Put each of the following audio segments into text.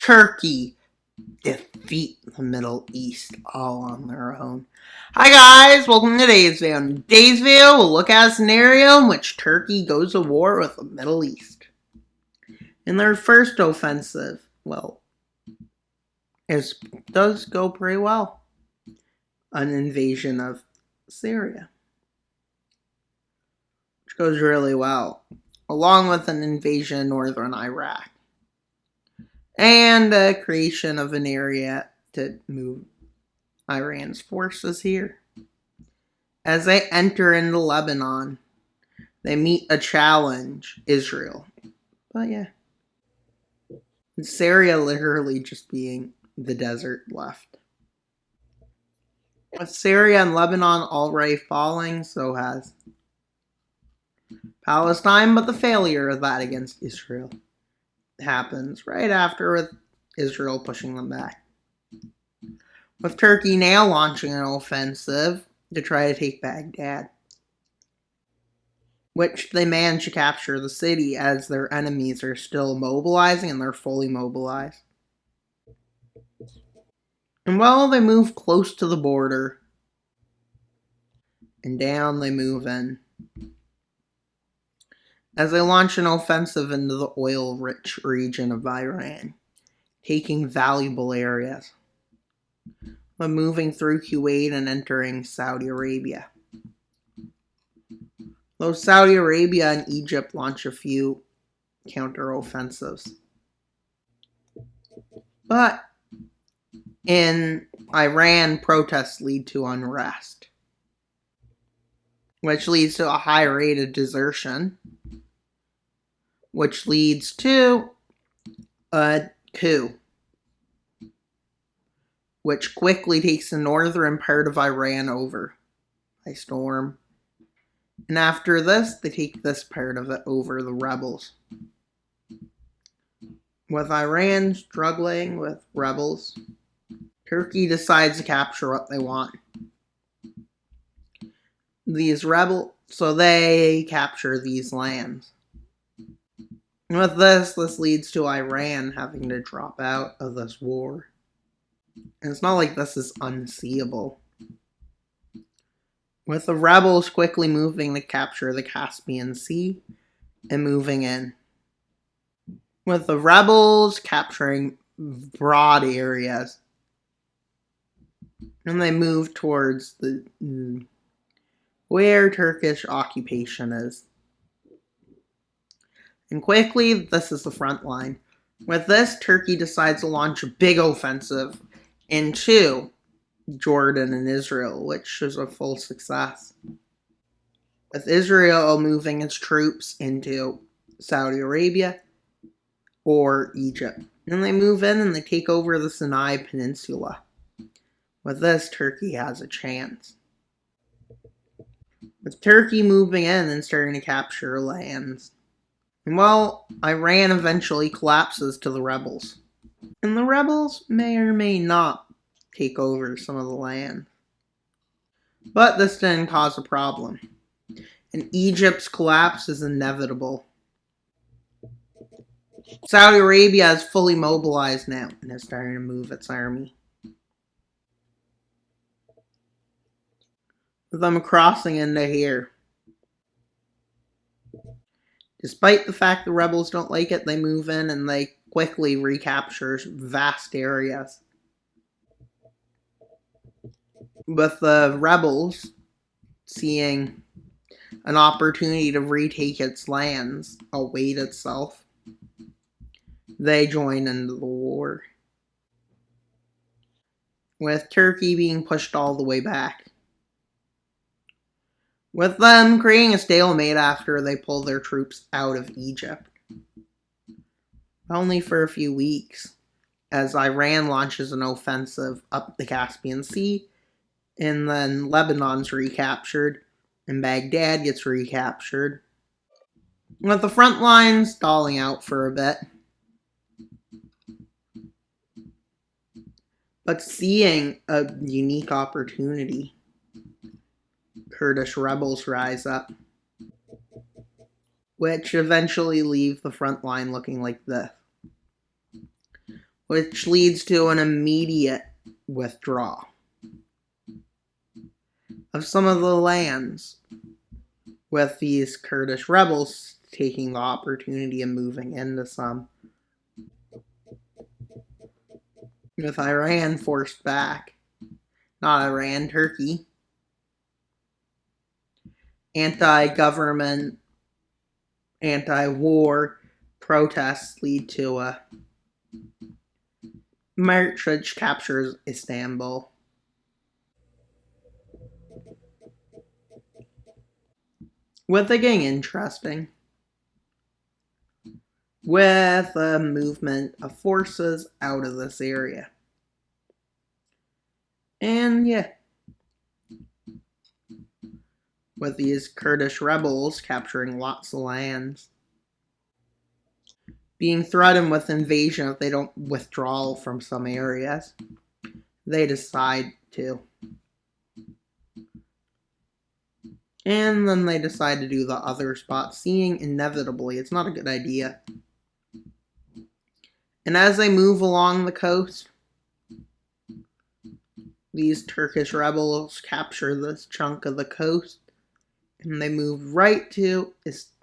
Turkey defeat the Middle East all on their own. Hi guys, welcome to today's video. In today's video, we'll look at a scenario in which Turkey goes to war with the Middle East. In their first offensive, it does go pretty well. An invasion of Syria, which goes really well, along with an invasion of northern Iraq, and the creation of an area to move Iran's forces here. As they enter into Lebanon, they meet a challenge, Israel. But yeah, Syria literally just being the desert left. With Syria and Lebanon already falling, so has Palestine, but the failure of that against Israel happens right after, with Israel pushing them back. With Turkey now launching an offensive to try to take Baghdad, which they manage to capture the city as their enemies are still mobilizing, and they're fully mobilized. And while they move close to the border, and down they move in, as they launch an offensive into the oil-rich region of Iran, taking valuable areas, but moving through Kuwait and entering Saudi Arabia. Though Saudi Arabia and Egypt launch a few counter-offensives. But in Iran, protests lead to unrest, which leads to a high rate of desertion, which leads to a coup, which quickly takes the northern part of Iran over by storm. And after this, they take this part of it over, the rebels. With Iran struggling with rebels, Turkey decides to capture what they want. These rebels, so they capture these lands. With this leads to Iran having to drop out of this war. And it's not like this is unseeable. With the rebels quickly moving to capture the Caspian Sea and moving in. With the rebels capturing broad areas. And they move towards where Turkish occupation is. And quickly, this is the front line. With this, Turkey decides to launch a big offensive into Jordan and Israel, which is a full success. With Israel moving its troops into Saudi Arabia or Egypt. And they move in and they take over the Sinai Peninsula. With this, Turkey has a chance. With Turkey moving in and starting to capture lands. And while Iran eventually collapses to the rebels. And the rebels may or may not take over some of the land. But this didn't cause a problem. And Egypt's collapse is inevitable. Saudi Arabia is fully mobilized now and is starting to move its army. With them crossing into here. Despite the fact the rebels don't like it, they move in and they quickly recapture vast areas. With the rebels seeing an opportunity to retake its lands, await itself, they join into the war. With Turkey being pushed all the way back. With them creating a stalemate after they pull their troops out of Egypt. Only for a few weeks, as Iran launches an offensive up the Caspian Sea, and then Lebanon's recaptured, and Baghdad gets recaptured. With the front lines stalling out for a bit. But seeing a unique opportunity, Kurdish rebels rise up, which eventually leave the front line looking like this. which leads to an immediate withdrawal of some of the lands, with these Kurdish rebels taking the opportunity and moving into some, with Iran forced back. Not Iran, Turkey. Anti-government, anti-war protests lead to a march which captures Istanbul. With it getting interesting, with a movement of forces out of this area. And yeah, with these Kurdish rebels capturing lots of lands, being threatened with invasion if they don't withdraw from some areas, they decide to. And then they decide to do the other spots, seeing inevitably it's not a good idea. And as they move along the coast, these Turkish rebels capture this chunk of the coast, and they move right to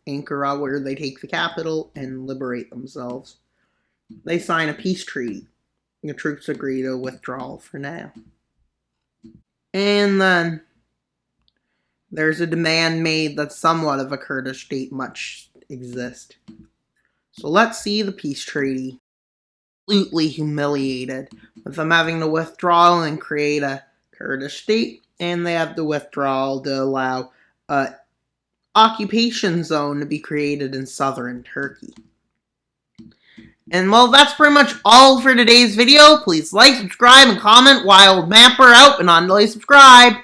Ankara, where they take the capital and liberate themselves. They sign a peace treaty. The troops agree to withdraw for now. And then there's a demand made that somewhat of a Kurdish state must exist. So let's see the peace treaty. Absolutely humiliated, with them having to withdraw and create a Kurdish state, and they have to withdraw to allow an occupation zone to be created in southern Turkey. And well, that's pretty much all for today's video. Please like, subscribe, and comment. Wild Mapper out, and on to subscribe.